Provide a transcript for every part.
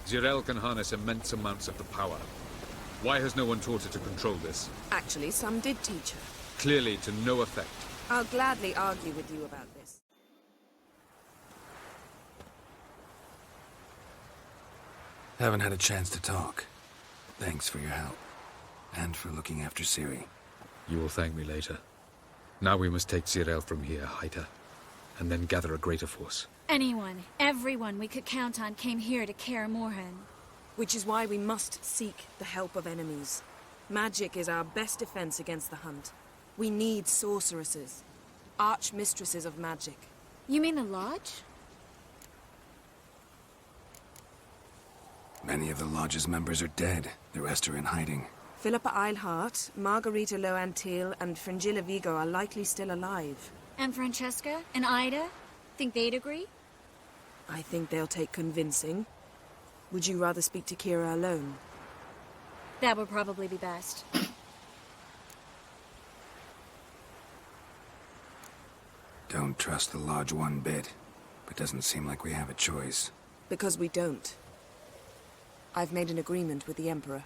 Jirel can harness immense amounts of the power. Why has no one taught her to control this? Actually, some did teach her. Clearly to no effect. I'll gladly argue with you about this. Haven't had a chance to talk. Thanks for your help. And for looking after Ciri. You will thank me later. Now we must take Jirel from here, hide her, and then gather a greater force. Anyone, everyone we could count on came here to Kaer Morhen. Which is why we must seek the help of enemies. Magic is our best defense against the Hunt. We need sorceresses. Archmistresses of magic. You mean the Lodge? Many of the Lodge's members are dead. The rest are in hiding. Philippa Eilhart, Margarita Loantil, and Fringilla Vigo are likely still alive. And Francesca? And Ida? Think they'd agree? I think they'll take convincing. Would you rather speak to Kira alone? That would probably be best. Don't trust the Lodge one bit, but doesn't seem like we have a choice. Because we don't. I've made an agreement with the Emperor.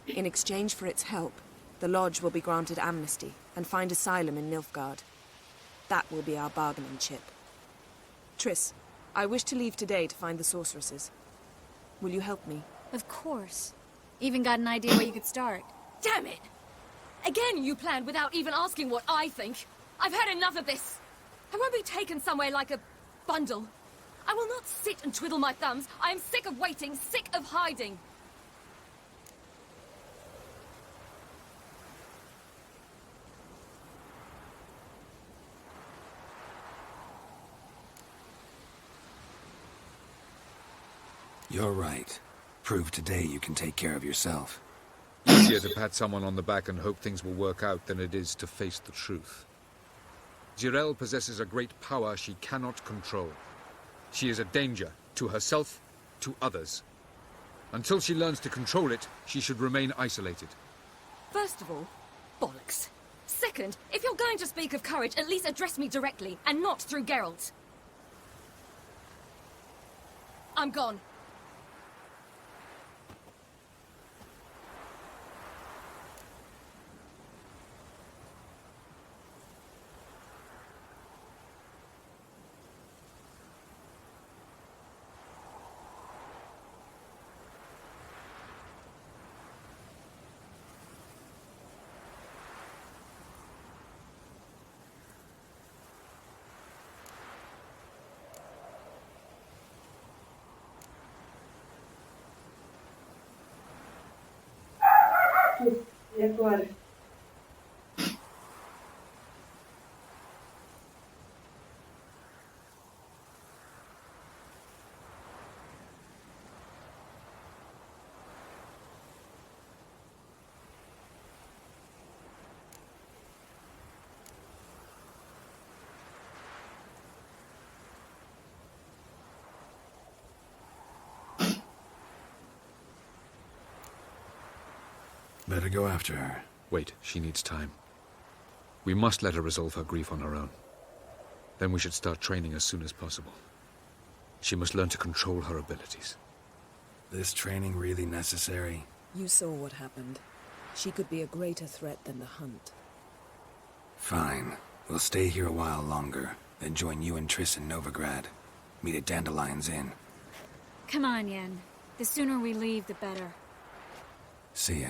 In exchange for its help, the Lodge will be granted amnesty and find asylum in Nilfgaard. That will be our bargaining chip. Triss, I wish to leave today to find the sorceresses. Will you help me? Of course. Even got an idea where you could start. Damn it! Again you planned without even asking what I think. I've had enough of this. I won't be taken somewhere like a bundle. I will not sit and twiddle my thumbs. I am sick of waiting, sick of hiding. You're right. Prove today you can take care of yourself. Easier to pat someone on the back and hope things will work out than it is to face the truth. Jirel possesses a great power she cannot control. She is a danger to herself, to others. Until she learns to control it, she should remain isolated. First of all, bollocks. Second, if you're going to speak of courage, at least address me directly, and not through Geralt. I'm gone. E agora? Better go after her. Wait, she needs time. We must let her resolve her grief on her own. Then we should start training as soon as possible. She must learn to control her abilities. This training really necessary? You saw what happened. She could be a greater threat than the Hunt. Fine. We'll stay here a while longer, then join you and Triss in Novigrad. Meet at Dandelion's Inn. Come on, Yen. The sooner we leave, the better. See ya.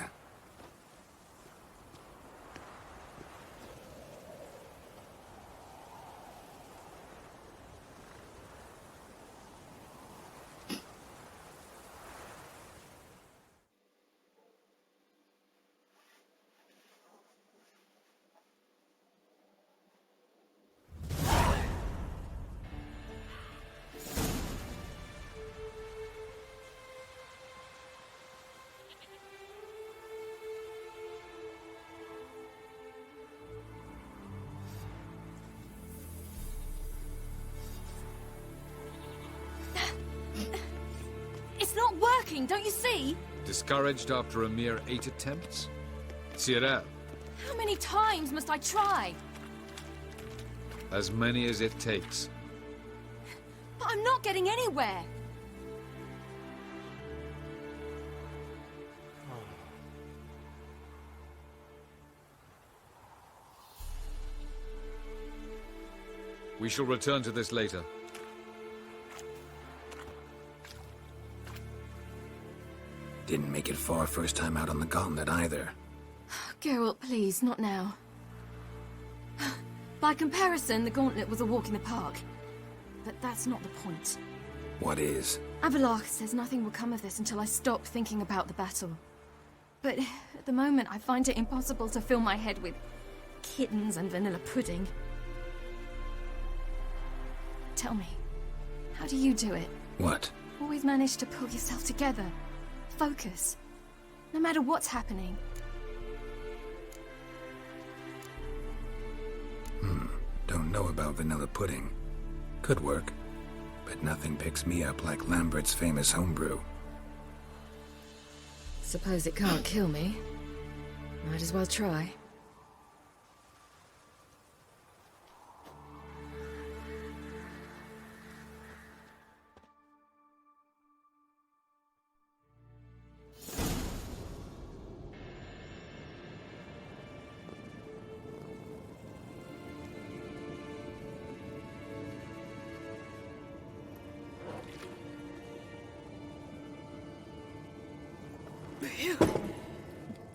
It's not working, don't you see? Discouraged after a mere 8 attempts? Jirel, How many times must I try? as many as it takes. But I'm not getting anywhere. We shall return to this later. Didn't make it far first time out on the gauntlet either. Geralt, please, not now. By comparison, the gauntlet was a walk in the park. But that's not the point. What is? Abelard says nothing will come of this until I stop thinking about the battle. But at the moment, I find it impossible to fill my head with kittens and vanilla pudding. Tell me, how do you do it? What? Always manage to pull yourself together. Focus. No matter what's happening. Don't know about vanilla pudding. Could work. But nothing picks me up like Lambert's famous homebrew. Suppose it can't kill me. Might as well try.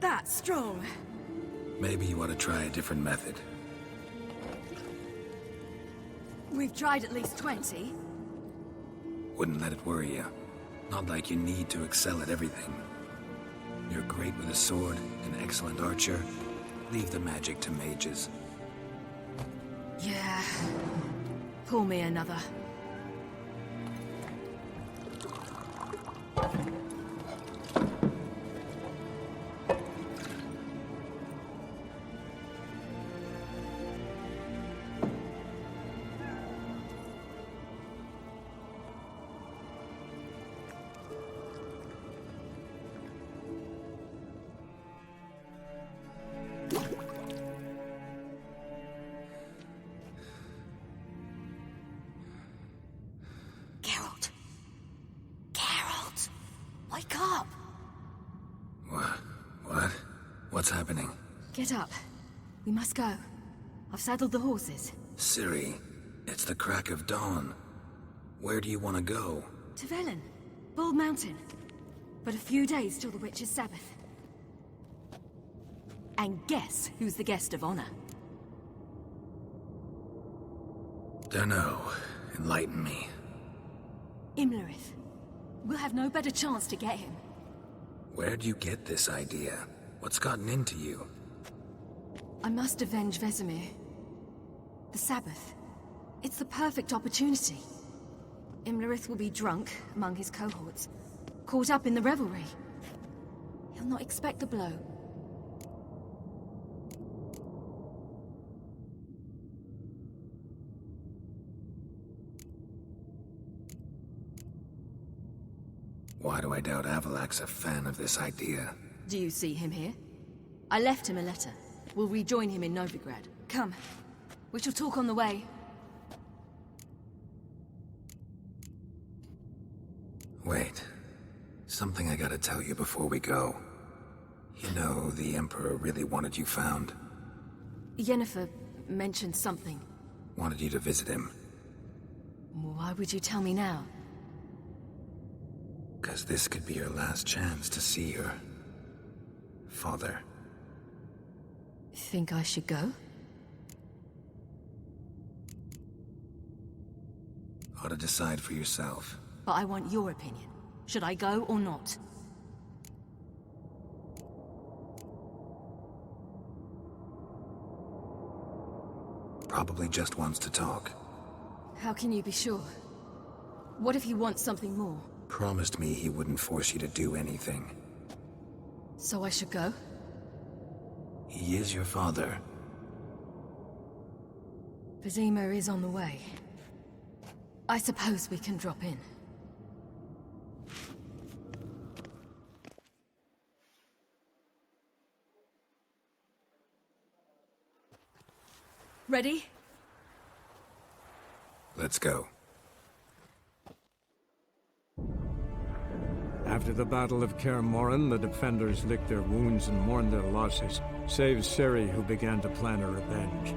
That's strong. Maybe you ought to try a different method. We've tried at least 20. Wouldn't let it worry you. Not like you need to excel at everything. You're great with a sword, an excellent archer. Leave the magic to mages. Yeah. Pull me another. Wake up! What? What's happening? Get up. We must go. I've saddled the horses. Ciri, it's the crack of dawn. Where do you want to go? To Velen. Bauld Mountain. But a few days till the Witch's Sabbath. And guess who's the guest of honor? Dunno. Enlighten me. Imlerith. We'll have no better chance to get him. Where'd you get this idea? What's gotten into you? I must avenge Vesemir. The Sabbath. It's the perfect opportunity. Imlerith will be drunk among his cohorts, caught up in the revelry. He'll not expect the blow. Why do I doubt Avalak's a fan of this idea? Do you see him here? I left him a letter. We'll rejoin him in Novigrad. Come. We shall talk on the way. Wait. Something I gotta tell you before we go. You know, the Emperor really wanted you found. Yennefer mentioned something. Wanted you to visit him. Why would you tell me now? 'Cause this could be your last chance to see your father. Think I should go? Ought to decide for yourself. But I want your opinion. Should I go or not? Probably just wants to talk. How can you be sure? What if he wants something more? Promised me he wouldn't force you to do anything. So I should go? He is your father. Vesemir is on the way. I suppose we can drop in. Ready? Let's go. After the Battle of Kaer Morhen, the defenders licked their wounds and mourned their losses, save Ciri, who began to plan a revenge.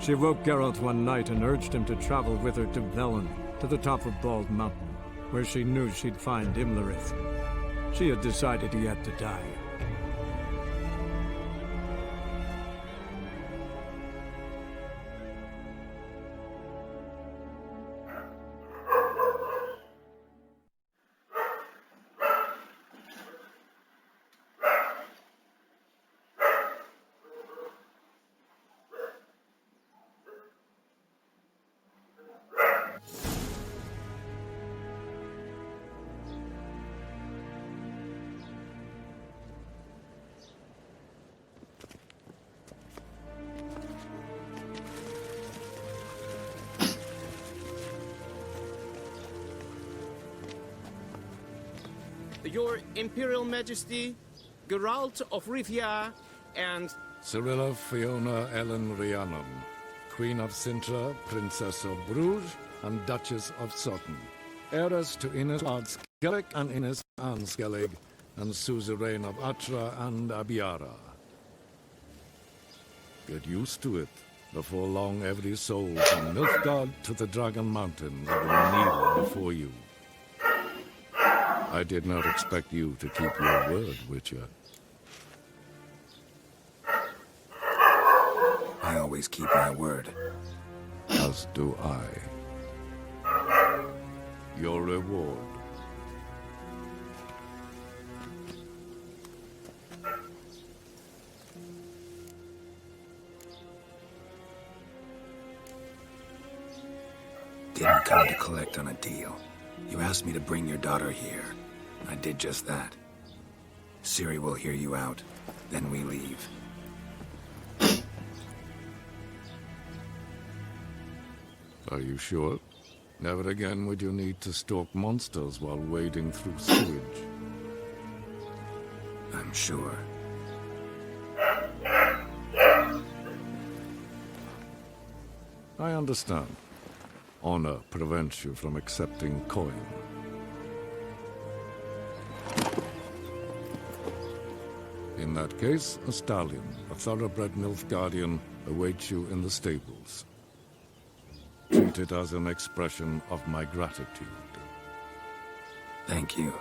She woke Geralt one night and urged him to travel with her to Velen, to the top of Bauld Mountain, where she knew she'd find Imlerith. She had decided he had to die. Your Imperial Majesty, Geralt of Rivia, and... Cyrilla Fiona Ellen Rhiannon, Queen of Sintra, Princess of Bruges, and Duchess of Sutton, heiress to Innes Skellig and Innes Anskellig, and suzerain of Atra and Abiara. Get used to it. Before long, every soul from Nilfgaard to the Dragon Mountains will kneel before you. I did not expect you to keep your word, Witcher. I always keep my word. As do I. Your reward. Didn't come to collect on a deal. You asked me to bring your daughter here. I did just that. Ciri will hear you out, then we leave. Are you sure? Never again would you need to stalk monsters while wading through sewage. I'm sure. I understand. Honor prevents you from accepting coin. In that case, a stallion, a thoroughbred Nilfgaardian, awaits you in the stables. Treat it as an expression of my gratitude. Thank you.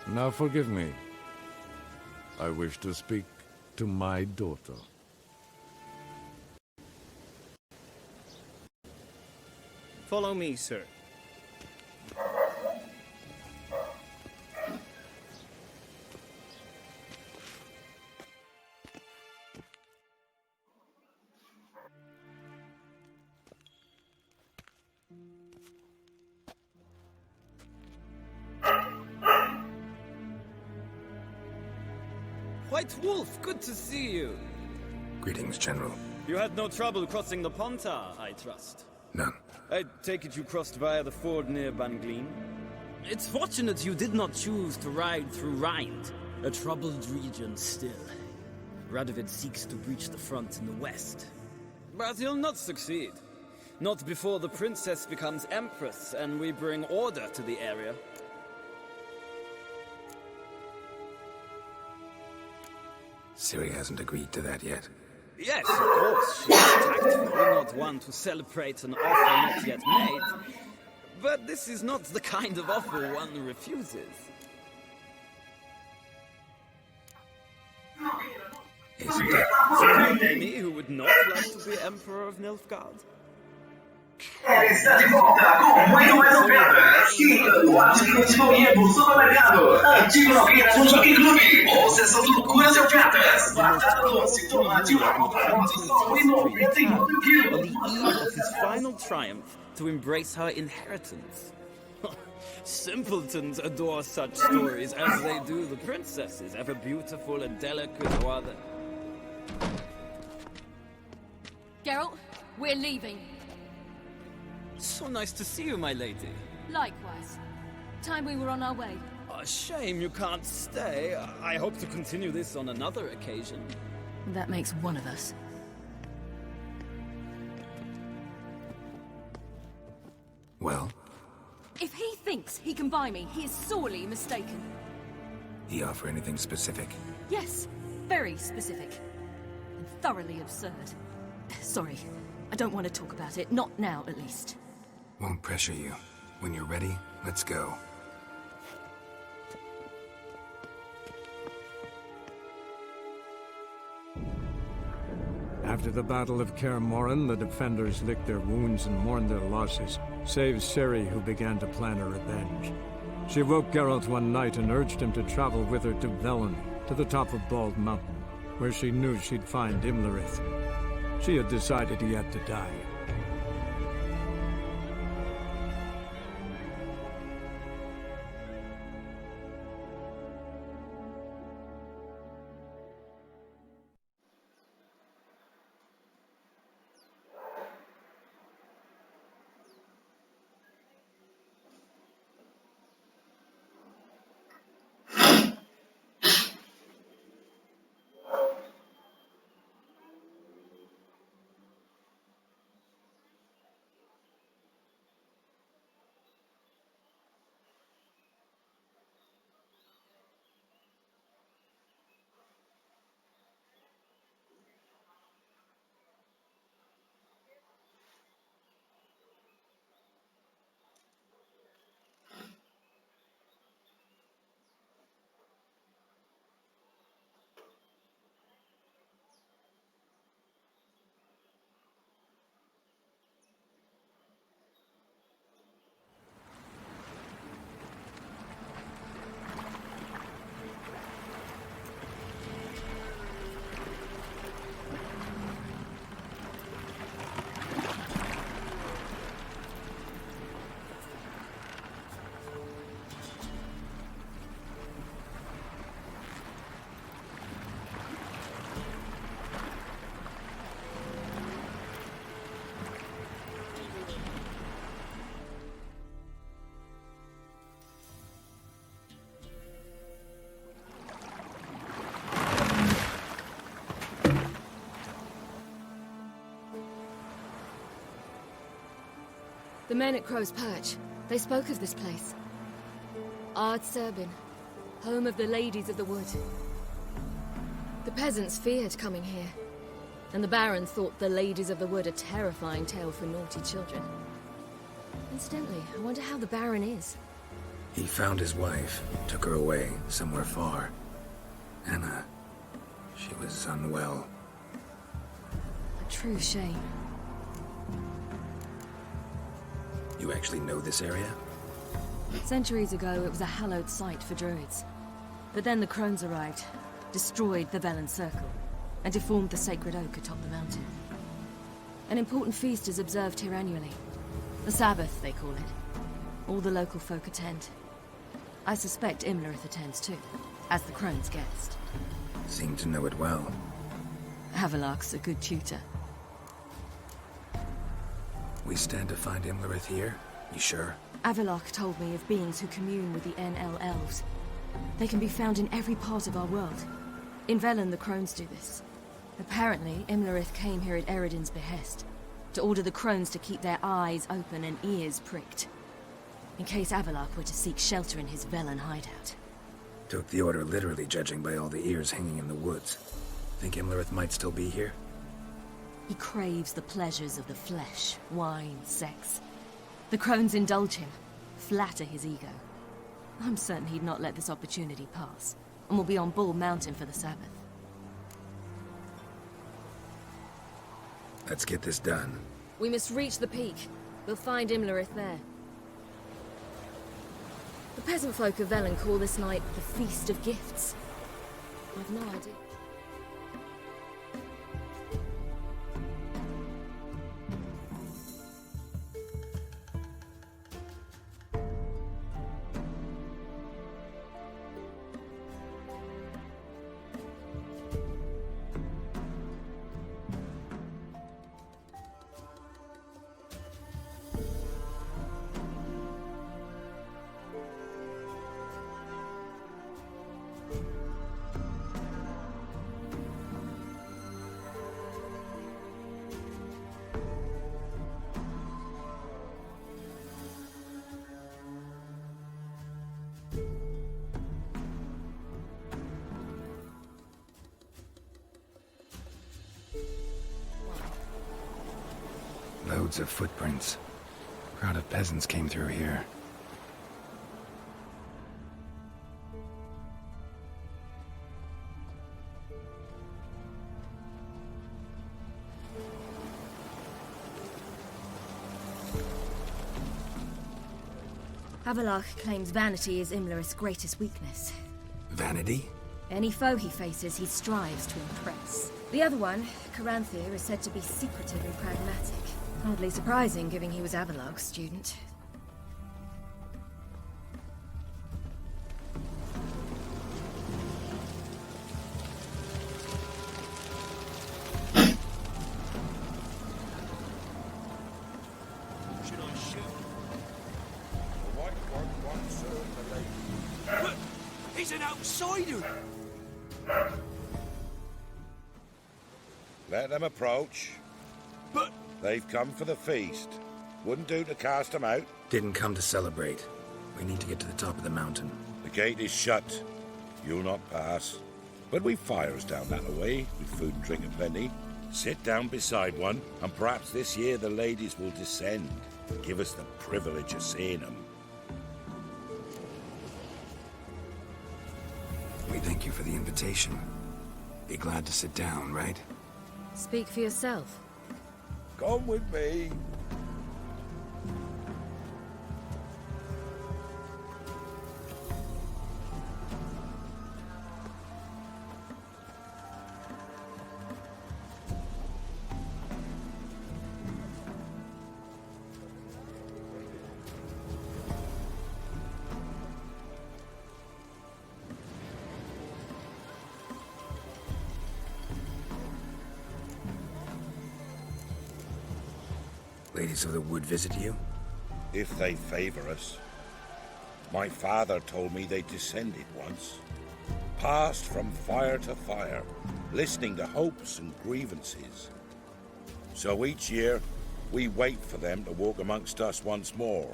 Now forgive me. I wish to speak to my daughter. Follow me, sir. White Wolf, good to see you. Greetings, General. You had no trouble crossing the Pontar, I trust. None. I take it you crossed via the ford near Banglin? It's fortunate you did not choose to ride through Rind, a troubled region still. Radovid seeks to breach the front in the west. But he'll not succeed. Not before the princess becomes empress and we bring order to the area. Ciri hasn't agreed to that yet. Yes, of course, she's tactful, not one to celebrate an offer not yet made. But this is not the kind of offer one refuses. Isn't it? Any who would not like to be Emperor of Nilfgaard? Está de volta com muito mais ofertas. Quinta do ápice disponível no supermercado. Antigo Nogueira no Jockey Clube. Ou sessão de loucuras e ofertas. Batata doce, tomate, só R$99 quilos. On the eve of his final triumph, to embrace her inheritance. Simpletons adore such stories as they do the princesses, ever beautiful and delicate or other. Geralt, we're leaving. So nice to see you, my lady. Likewise. Time we were on our way. A shame you can't stay. I hope to continue this on another occasion. That makes one of us. Well, If he thinks he can buy me, he is sorely mistaken. he offer anything specific? Yes, very specific. and thoroughly absurd. Sorry, I don't want to talk about it. Not now, at least. Won't pressure you. When you're ready, let's go. After the Battle of Kaer Morhen, the defenders licked their wounds and mourned their losses, save Ciri, who began to plan her revenge. She woke Geralt one night and urged him to travel with her to Velen, to the top of Bauld Mountain, where she knew she'd find Imlerith. She had decided he had to die. The men at Crow's Perch, they spoke of this place. Ard Serbin, home of the Ladies of the Wood. The peasants feared coming here, and the barons thought the Ladies of the Wood a terrifying tale for naughty children. Incidentally, I wonder how the baron is. He found his wife, took her away, somewhere far. Anna, she was unwell. A true shame. You actually know this area? Centuries ago, it was a hallowed site for druids. But then the crones arrived, destroyed the Velen Circle, and deformed the sacred oak atop the mountain. An important feast is observed here annually. The Sabbath, they call it. All the local folk attend. I suspect Imlerith attends too, as the crone's guest. Seem to know it well. Avalok's a good tutor. We stand to find Imlerith here? You sure? Avalok told me of beings who commune with the NL elves. They can be found in every part of our world. In Velen, the crones do this. Apparently, Imlerith came here at Eredin's behest, to order the crones to keep their eyes open and ears pricked, in case Avalok were to seek shelter in his Velen hideout. Took the order literally, judging by all the ears hanging in the woods. Think Imlerith might still be here? He craves the pleasures of the flesh, wine, sex. The crones indulge him, flatter his ego. I'm certain he'd not let this opportunity pass, and will be on Bull Mountain for the Sabbath. Let's get this done. We must reach the peak. We'll find Imlerith there. The peasant folk of Velen call this night the Feast of Gifts. I've no idea. Loads of footprints. Crowd of peasants came through here. Havelach claims vanity is Imlerith's greatest weakness. Vanity? Any foe he faces, he strives to impress. The other one, Caranthir, is said to be secretive and pragmatic. Hardly surprising, given he was Avalog's student. He's an outsider! Let them approach. But... They've come for the feast. Wouldn't do to cast them out. Didn't come to celebrate. We need to get to the top of the mountain. The gate is shut. You'll not pass. But we've fires down that way, with food and drink aplenty. Sit down beside one, and perhaps this year the ladies will descend. Give us the privilege of seeing them. We thank you for the invitation. Be glad to sit down, right? Speak for yourself. Come with me. Ladies of the Wood visit you? If they favor us. My father told me they descended once. Passed from fire to fire, listening to hopes and grievances. So each year, we wait for them to walk amongst us once more.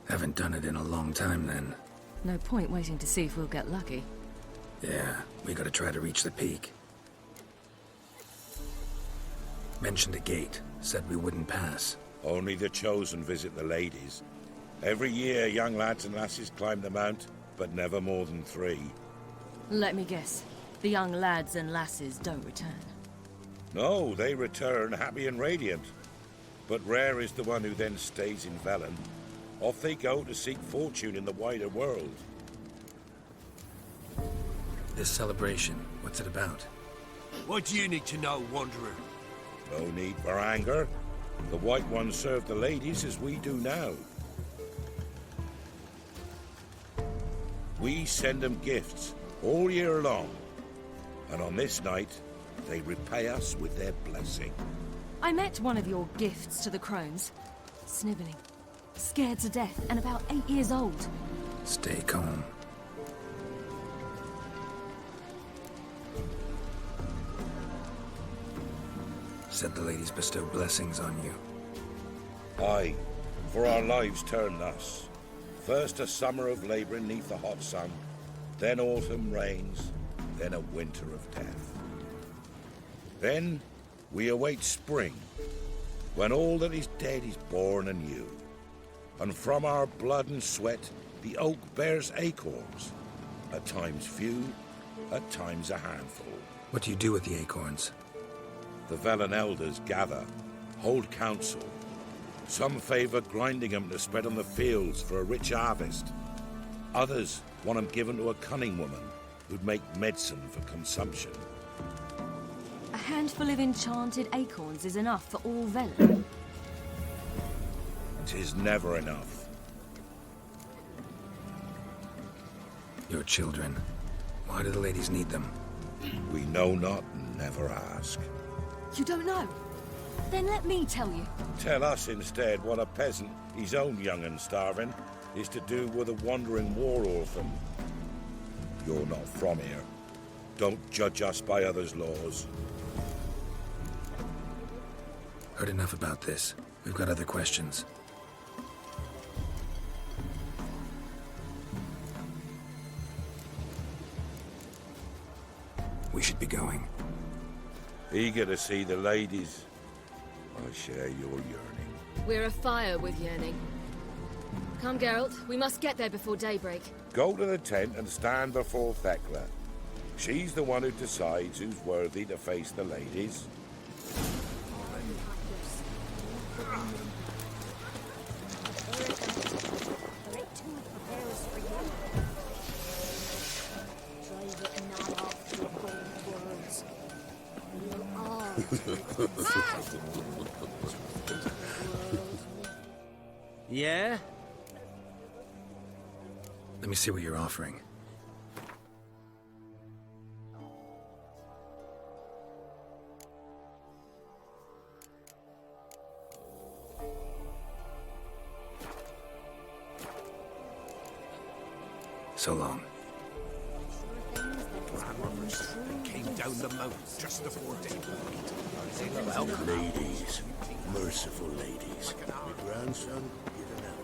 Haven't done it in a long time, then. No point waiting to see if we'll get lucky. Yeah, we gotta try to reach the peak. Mentioned a gate. Said we wouldn't pass. Only the chosen visit the ladies. Every year, young lads and lasses climb the mount, but never more than 3. Let me guess. The young lads and lasses don't return. No, they return happy and radiant. But rare is the one who then stays in Velen. Off they go to seek fortune in the wider world. This celebration, what's it about? What do you need to know, Wanderer? No need for anger. The White Ones serve the ladies as we do now. We send them gifts all year long. And on this night, they repay us with their blessing. I met one of your gifts to the crones. Sniveling. Scared to death and about 8 years old. Stay calm. Said the ladies bestow blessings on you. Aye, for our lives turn thus. First a summer of labouring neath the hot sun, then autumn rains, then a winter of death. Then we await spring, when all that is dead is born anew. And from our blood and sweat the oak bears acorns, at times few, at times a handful. What do you do with the acorns? The Velen elders gather, hold council. Some favor grinding them to spread on the fields for a rich harvest. Others want them given to a cunning woman who'd make medicine for consumption. A handful of enchanted acorns is enough for all Velen. 'Tis never enough. Your children. Why do the ladies need them? We know not and never ask. You don't know? Then let me tell you. Tell us instead what a peasant, his own young and starving, is to do with a wandering war orphan. You're not from here. Don't judge us by others' laws. Heard enough about this. We've got other questions. We should be going. Eager to see the ladies. I share your yearning. We're afire with yearning. Come, Geralt. We must get there before daybreak. Go to the tent and stand before Thekla. She's the one who decides who's worthy to face the ladies. Yeah? Let me see what you're offering. So long. Came down the mountain just before daybreak. Ladies, merciful ladies. My grandson, you don't know.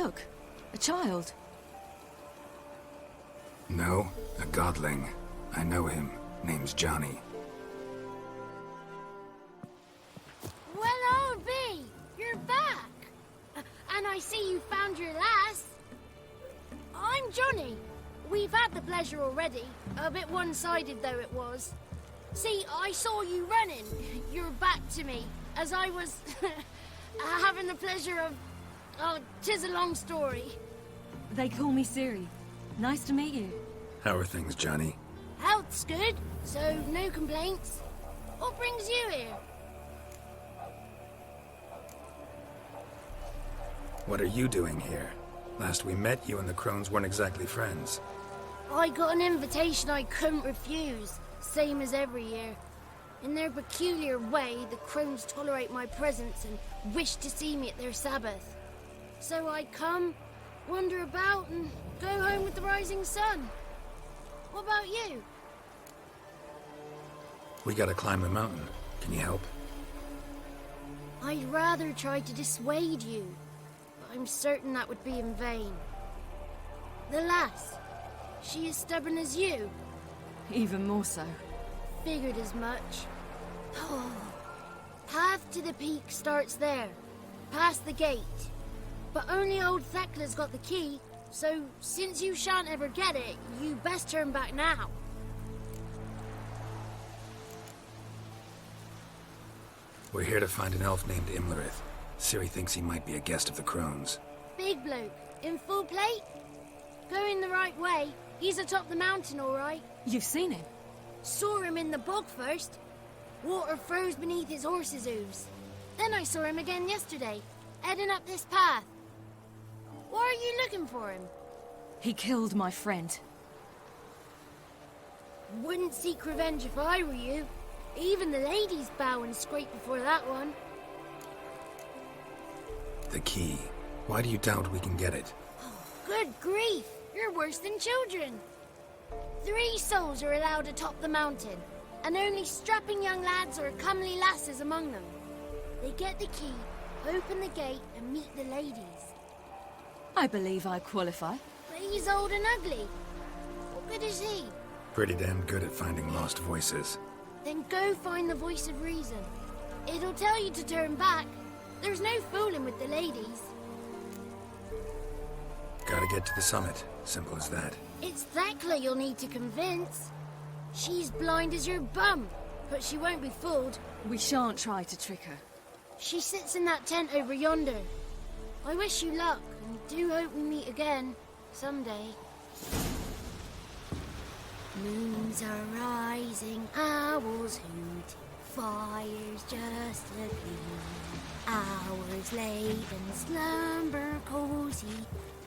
Look, a child. No, a godling. I know him. Name's Johnny. Well, old B, you're back. And I see you found your lass. I'm Johnny. We've had the pleasure already. A bit one-sided, though it was. See, I saw you running. Your back to me, as I was having the pleasure of... Oh, 'tis a long story. They call me Ciri. Nice to meet you. How are things, Johnny? Health's good, so no complaints. What brings you here? What are you doing here? Last we met, you and the crones weren't exactly friends. I got an invitation I couldn't refuse, same as every year. In their peculiar way, the crones tolerate my presence and wish to see me at their Sabbath. So I come, wander about, and go home with the rising sun. What about you? We gotta climb the mountain. Can you help? I'd rather try to dissuade you, but I'm certain that would be in vain. The lass, she as stubborn as you? Even more so. Figured as much. Path to the peak starts there, past the gate. But only old Thekla's got the key, so since you shan't ever get it, you best turn back now. We're here to find an elf named Imlerith. Ciri thinks he might be a guest of the crones. Big bloke, in full plate? Going the right way. He's atop the mountain, all right. You've seen him? Saw him in the bog first. Water froze beneath his horse's hooves. Then I saw him again yesterday, heading up this path. Why are you looking for him? He killed my friend. Wouldn't seek revenge if I were you. Even the ladies bow and scrape before that one. The key. Why do you doubt we can get it? Good grief! You're worse than children. 3 souls are allowed atop the mountain, and only strapping young lads or comely lasses among them. They get the key, open the gate, and meet the ladies. I believe I qualify. But he's old and ugly. What good is he? Pretty damn good at finding lost voices. Then go find the voice of reason. It'll tell you to turn back. There's no fooling with the ladies. Gotta get to the summit. Simple as that. It's Thekla you'll need to convince. She's blind as your bum, but she won't be fooled. We shan't try to trick her. She sits in that tent over yonder. I wish you luck, and do hope we meet again, someday. Moons are rising, owls hoot, fires just a gleam. Hours late and slumber cozy,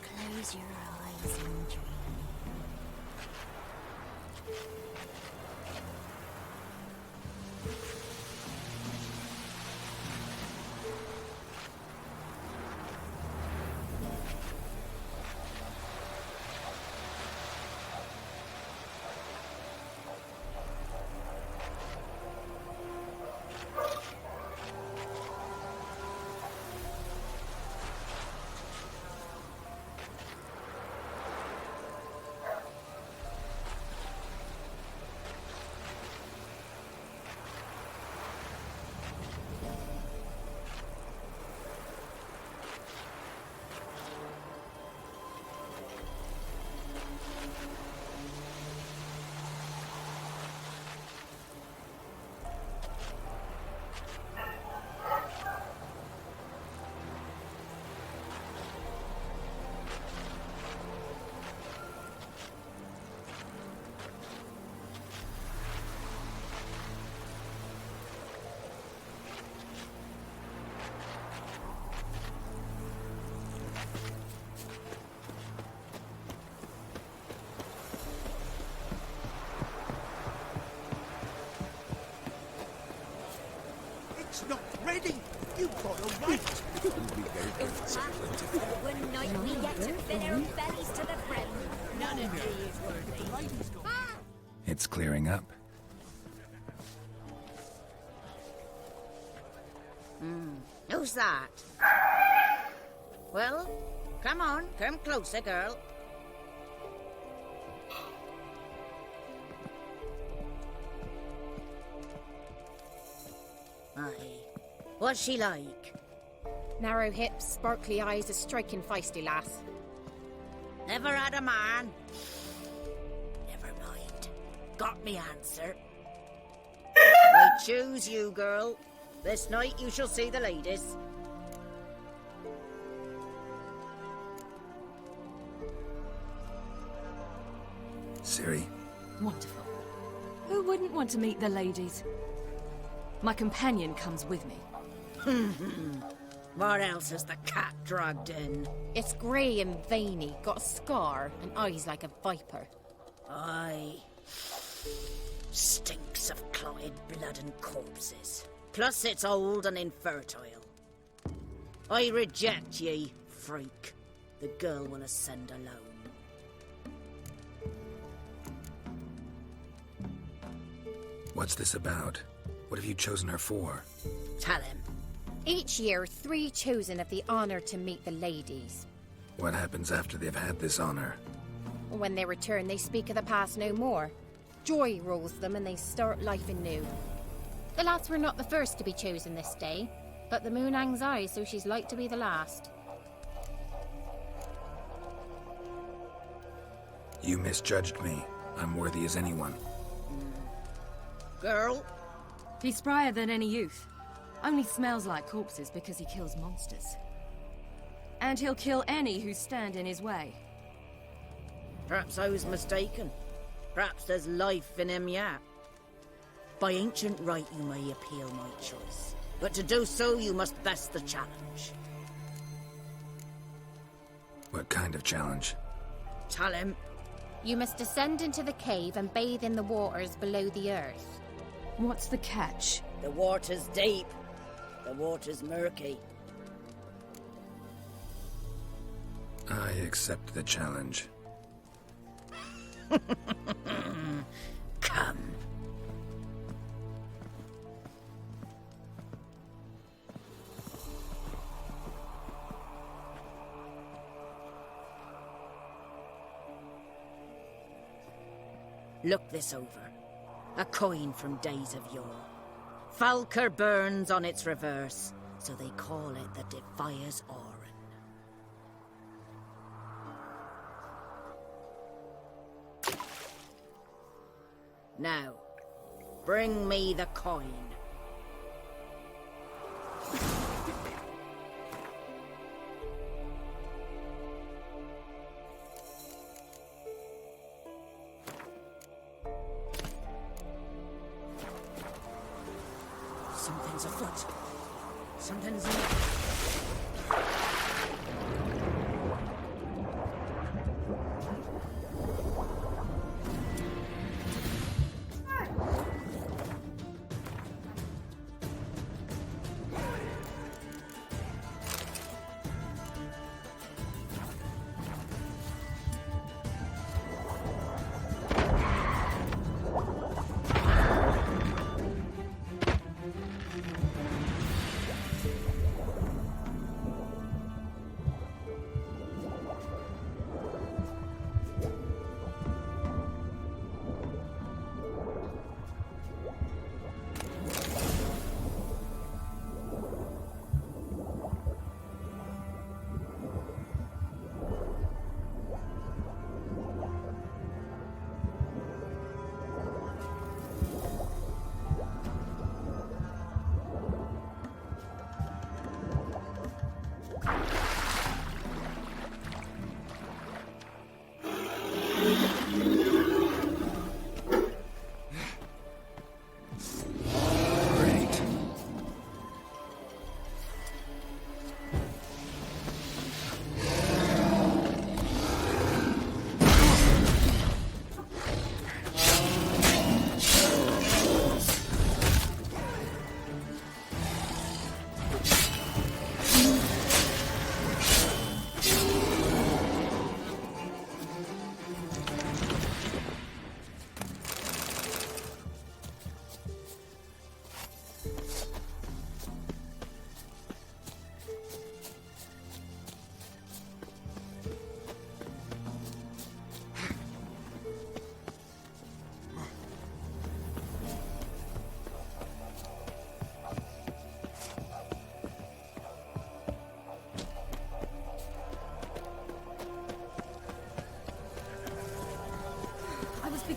close your eyes and dream. ready. You've got a right. One night we get to fill our bellies to the brim. None of you is worthy. It's clearing up. Who's that? Well, come on, come closer, girl. Aye. What's she like? Narrow hips, sparkly eyes, a striking feisty lass. Never had a man. Never mind. Got me answer. I choose you, girl. This night you shall see the ladies. Ciri. Wonderful. Who wouldn't want to meet the ladies? My companion comes with me. What else has the cat dragged in? It's grey and veiny, got a scar, and eyes like a viper. Aye. Stinks of clotted blood and corpses. Plus it's old and infertile. I reject ye, freak. The girl will ascend alone. What's this about? What have you chosen her for? Tell him. Each year, 3 chosen have the honour to meet the ladies. What happens after they've had this honor? When they return, they speak of the past no more. Joy rules them and they start life anew. The lads were not the first to be chosen this day, but the moon hangs high, so she's like to be the last. You misjudged me. I'm worthy as anyone. Girl? He's sprier than any youth. Only smells like corpses because he kills monsters. And he'll kill any who stand in his way. Perhaps I was mistaken. Perhaps there's life in him yet. By ancient right you may appeal my choice. But to do so you must best the challenge. What kind of challenge? Tell him. You must descend into the cave and bathe in the waters below the earth. What's the catch? The water's deep. The water's murky. I accept the challenge. Come. Look this over. A coin from days of yore. Falker burns on its reverse, so they call it the Defier's Oran. Now, bring me the coin. Something's afoot. Something's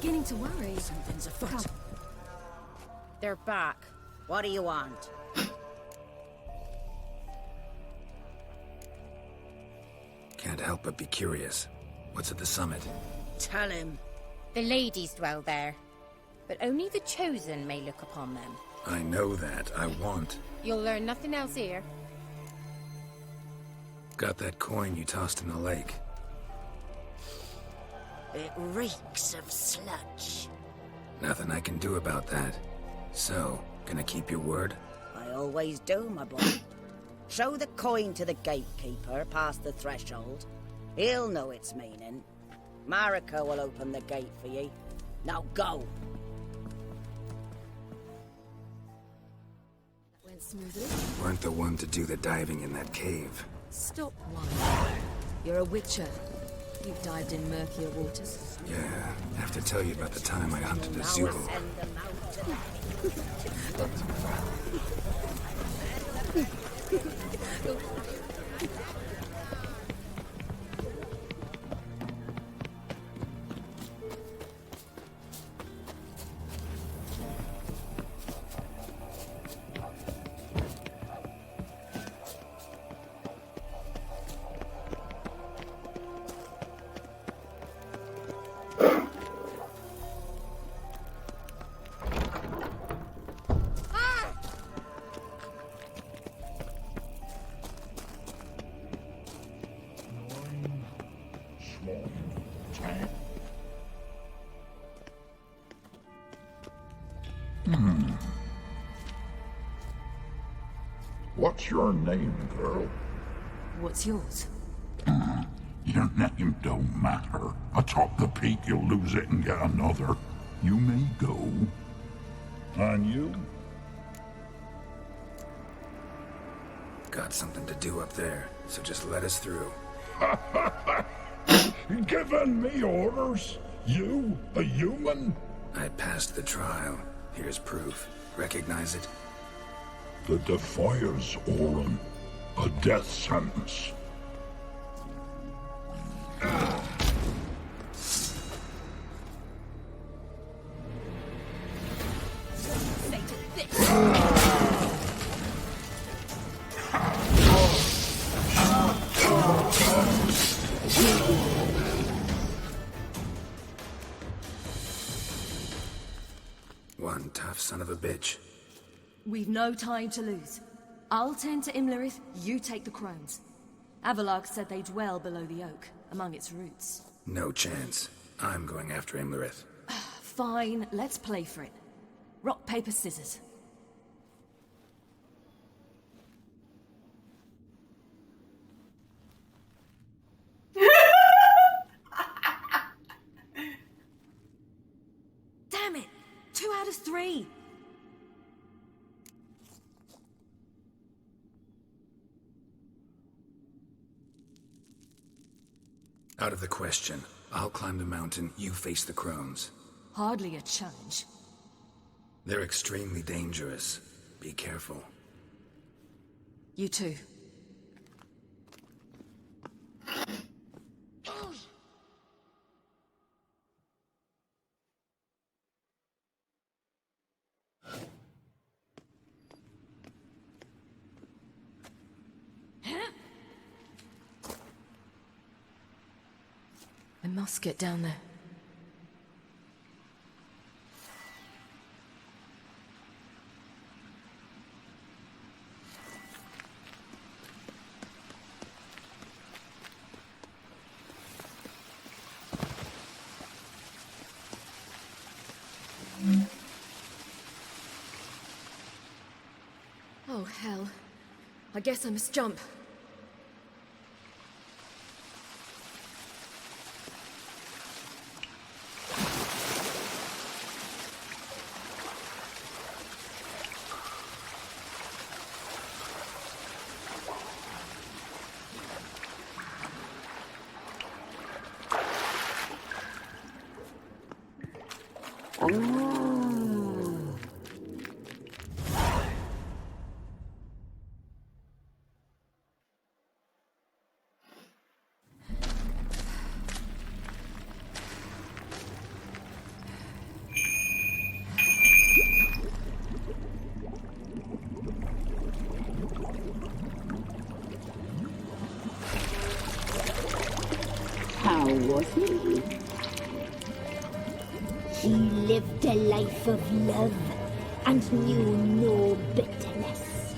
beginning to worry. Something's afoot. They're back. What do you want? Can't help but be curious. What's at the summit? Tell him. The ladies dwell there, but only the chosen may look upon them. I know that. I want. You'll learn nothing else here. Got that coin you tossed in the lake. It reeks of sludge. Nothing I can do about that. So, gonna keep your word? I always do, my boy. Show the coin to the gatekeeper past the threshold. He'll know its meaning. Marika will open the gate for ye. Now go! Went smoothly. Weren't the one to do the diving in that cave. Stop whining. You're a witcher. You've dived in murkier waters. Yeah, I have to tell you about the time I hunted a Now Zulu. ascend the mountain. What's your name, girl? What's yours? Your name don't matter. Atop the peak, you'll lose it and get another. You may go. And you? Got something to do up there, so just let us through. Giving me orders? You, a human? I passed the trial. Here's proof. Recognize it? The Defier's Orin. A death sentence. One tough son of a bitch. We've no time to lose. I'll tend to Imlerith, you take the crones. Avalark said they dwell below the oak, among its roots. No chance. I'm going after Imlerith. Fine, let's play for it. Rock, paper, scissors. Damn it! 2 out of 3! Out of the question. I'll climb the mountain, you face the crones. Hardly a challenge. They're extremely dangerous. Be careful. You too. I must get down there. Oh, hell. I guess I must jump. How was he? He lived a life of love and knew no bitterness.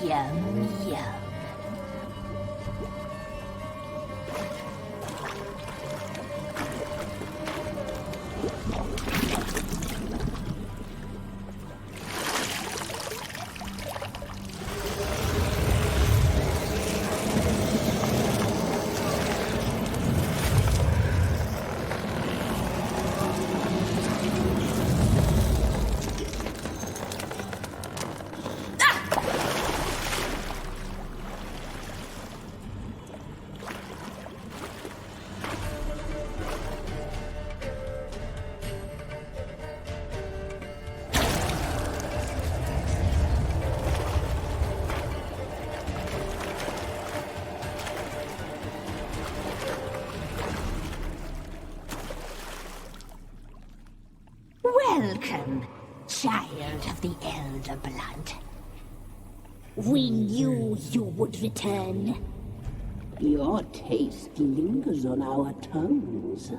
Yum, yum. Welcome, child of the Elder Blood. We knew you would return. Your taste lingers on our tongues.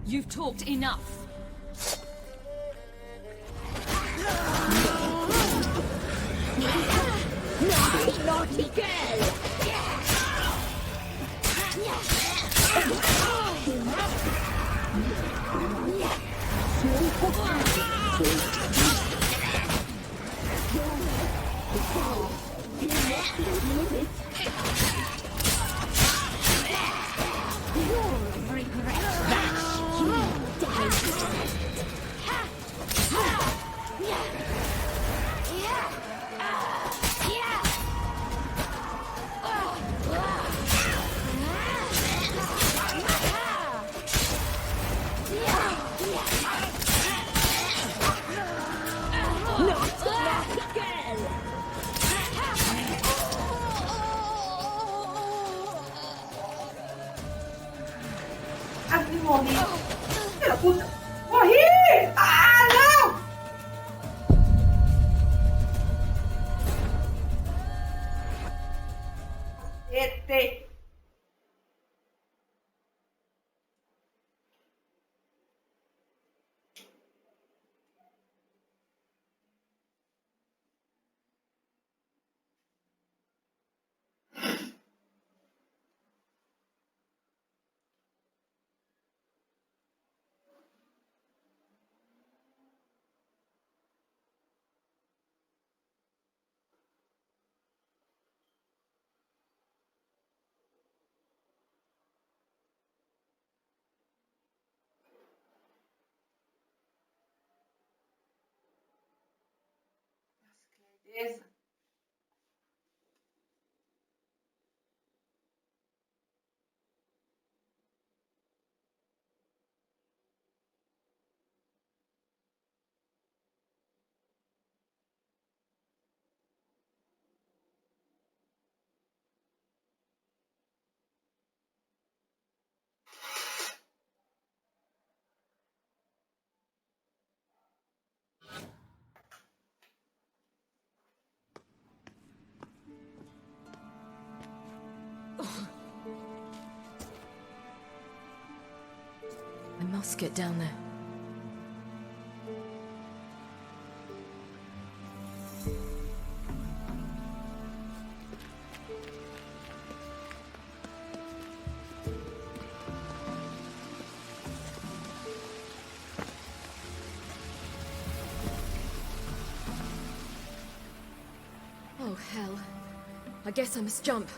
You've talked enough. Naughty, naughty girl! Aqui morri. Filha da puta. Morri! Ah, não! ET. Beleza. I must get down there. Oh, hell. I guess I must jump.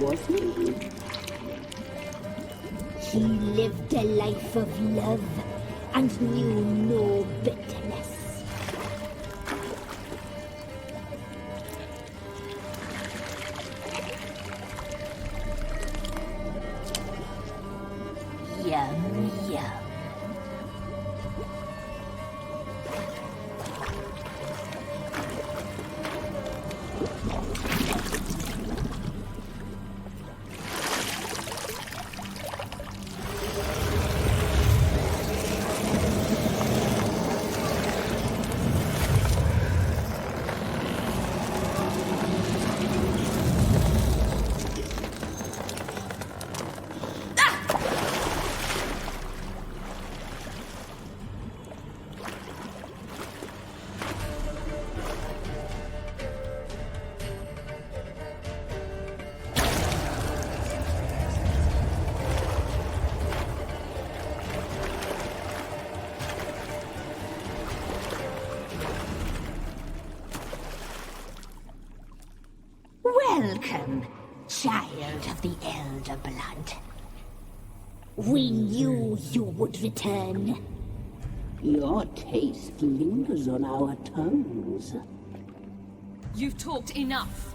was he? He lived a life of love and knew no bitterness. Yum, yum. Welcome, child of the Elder Blood. We knew you would return. Your taste lingers on our tongues. You've talked enough.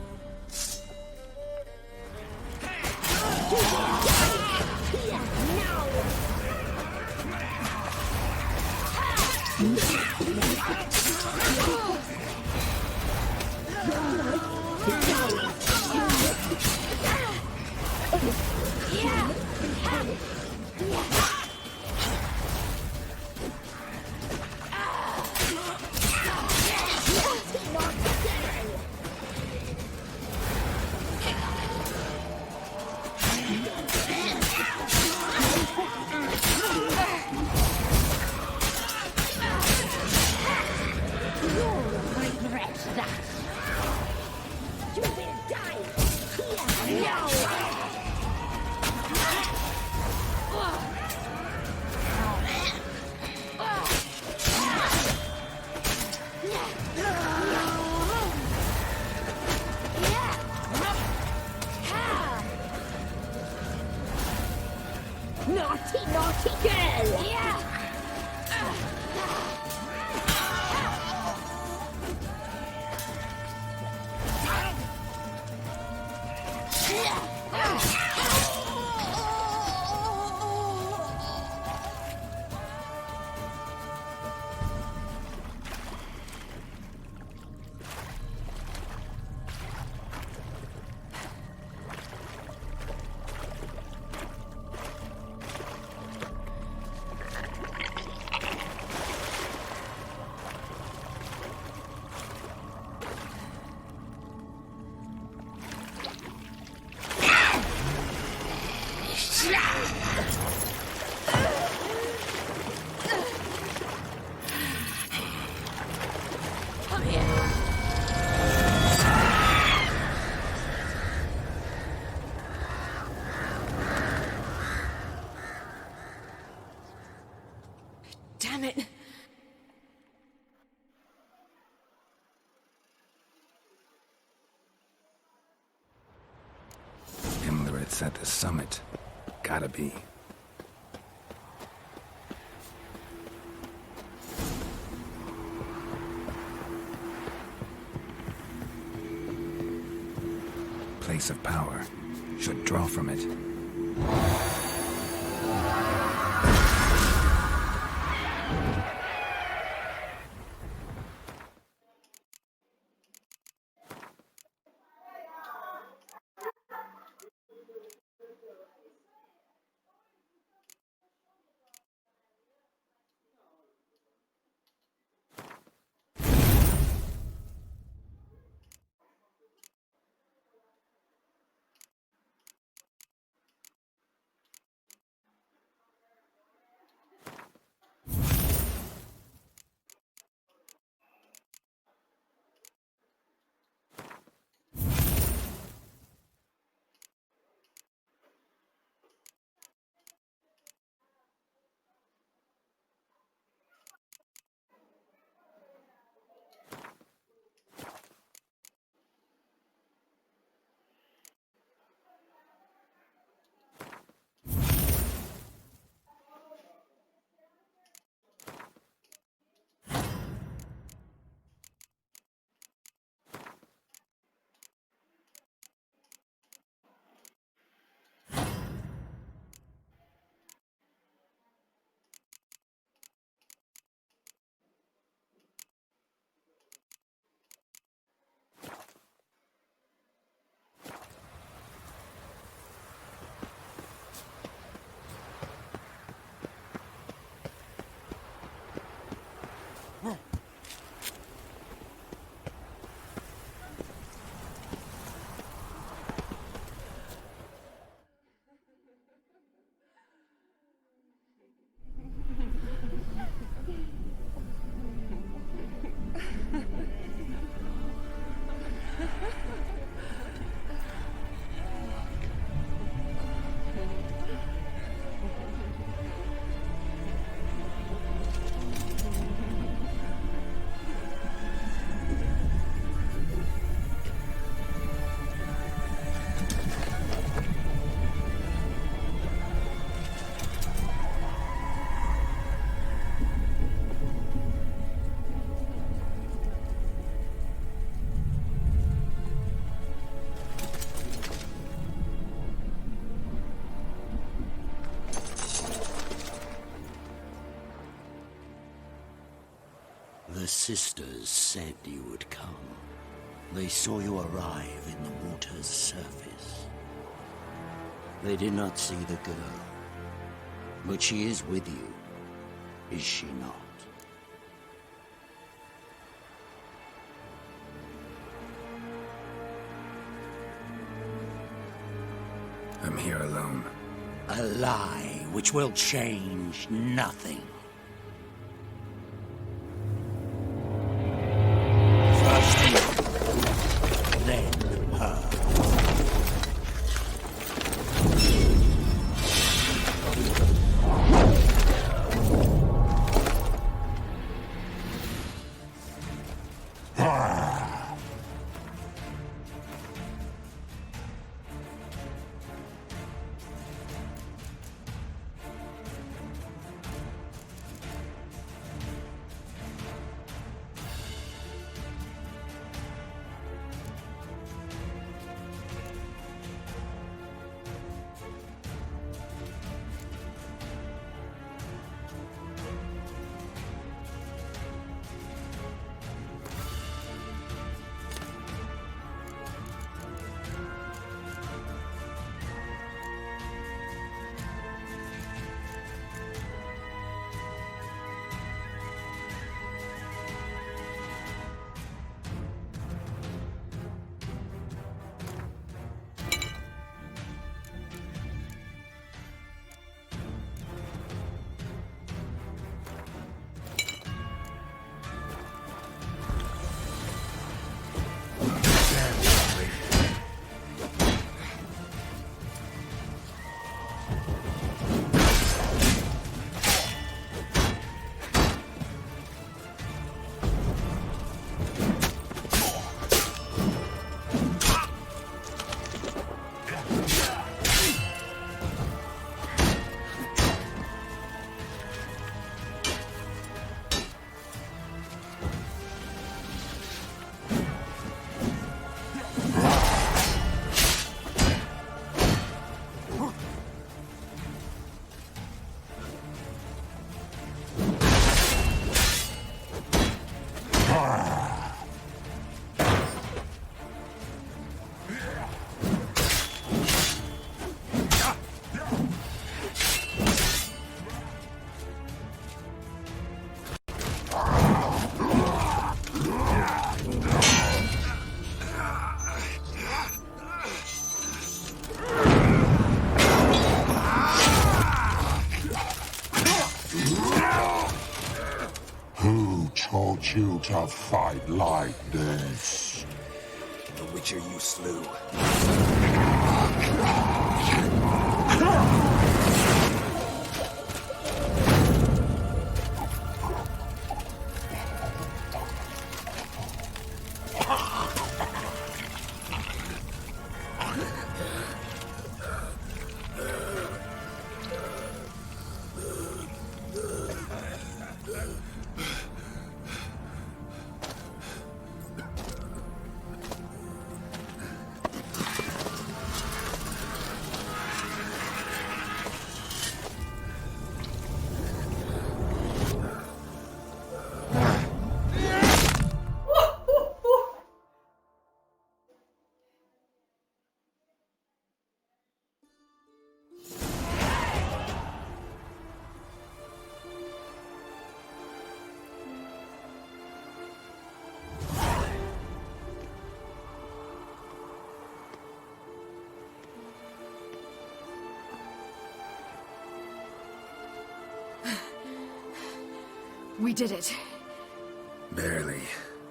Naughty, naughty girl! Damn it! Himmler, it's at the summit. Gotta be. Place of power. Should draw from it. The sisters said you would come. They saw you arrive in the water's surface. They did not see the girl. But she is with you, is she not? I'm here alone. A lie which will change nothing. First you, then her. taught you to fight like this? The Witcher you slew. We did it. Barely.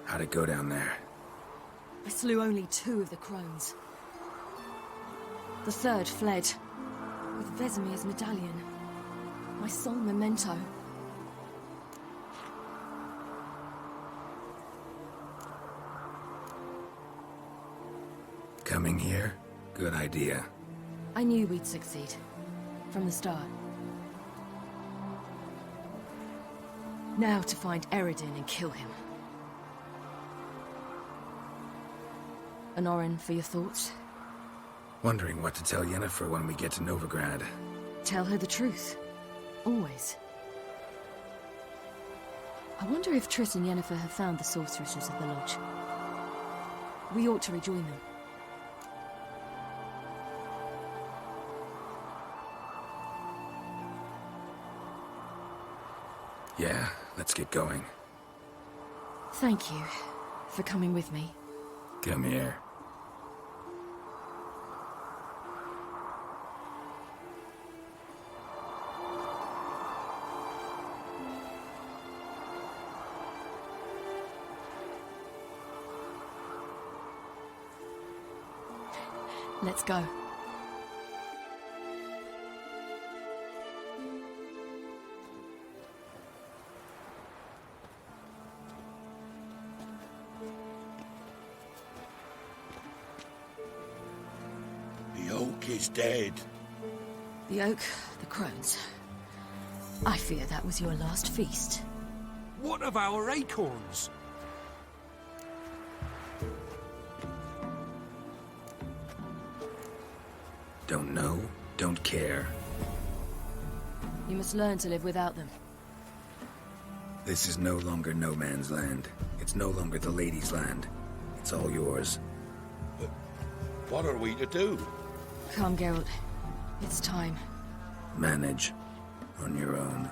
How'd it go down there? I slew only 2 of the crones. The third fled, with Vesemir's medallion. My sole memento. Coming here? Good idea. I knew we'd succeed. From the start. Now to find Eredin and kill him. Honorin, for your thoughts? Wondering what to tell Yennefer when we get to Novigrad. Tell her the truth. Always. I wonder if Triss and Yennefer have found the sorceresses of the Lodge. We ought to rejoin them. Yeah, let's get going. Thank you for coming with me. Come here. Let's go. The oak is dead. The oak, the crones. I fear that was your last feast. What of our acorns? Don't know, don't care. You must learn to live without them. This is no longer no man's land. It's no longer the lady's land. It's all yours. But what are we to do? Come, Geralt. It's time. Manage on your own.